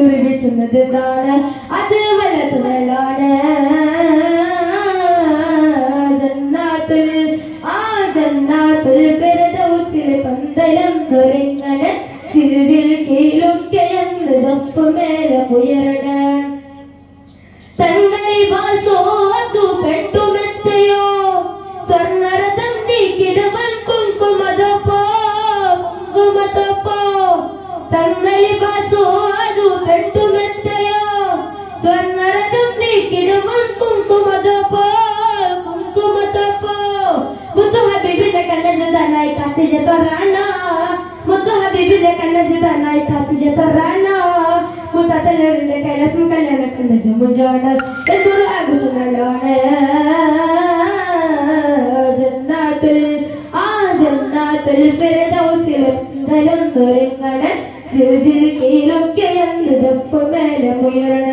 സുറിവിച്ചുന്നതാണ് അത് വലതുമലാണ് ജന്നാത്തുൽ ഫിർദൗസിൽ പന്തലം തുറങ്ങന ചിരിൽ കീലൊക്കെയെന്ന് ദപ്പുമേലെ ഉയരണ തങ്ങളി വാസോ അതു പെട്ടുമെത്തയോ സ്വർണ്ണരഥം നീക്കിടുവൻ കുങ്കുമതോപ്പോ തങ്ങളി വാസോ അതു പെട്ടുമെത്തയോ സ്വർണ്ണരഥം നീക്കിടുവൻ കുങ്കുമതോപ്പോ മുത്തു ഹബീബിന്റെ കണ്ണജുദാനായി കാത്തിജ തൊറാന മുത്തു ഹബീബിന്റെ കണ്ണജുദാനായി കാത്തിജ തൊറാന മുത്തലരുടെ കൈലാസം കല്യാണ കണ്ട ജമുജാണ് എന്തൊരു ആഘോഷങ്ങളാണ് ജന്നാത്തുൽ ഫിർദൗസിൽ പന്തലം തുറങ്ങണ ജിൽ കീലൊക്കെ എന്ന് ദപ്പുമേലെ ഉയരണ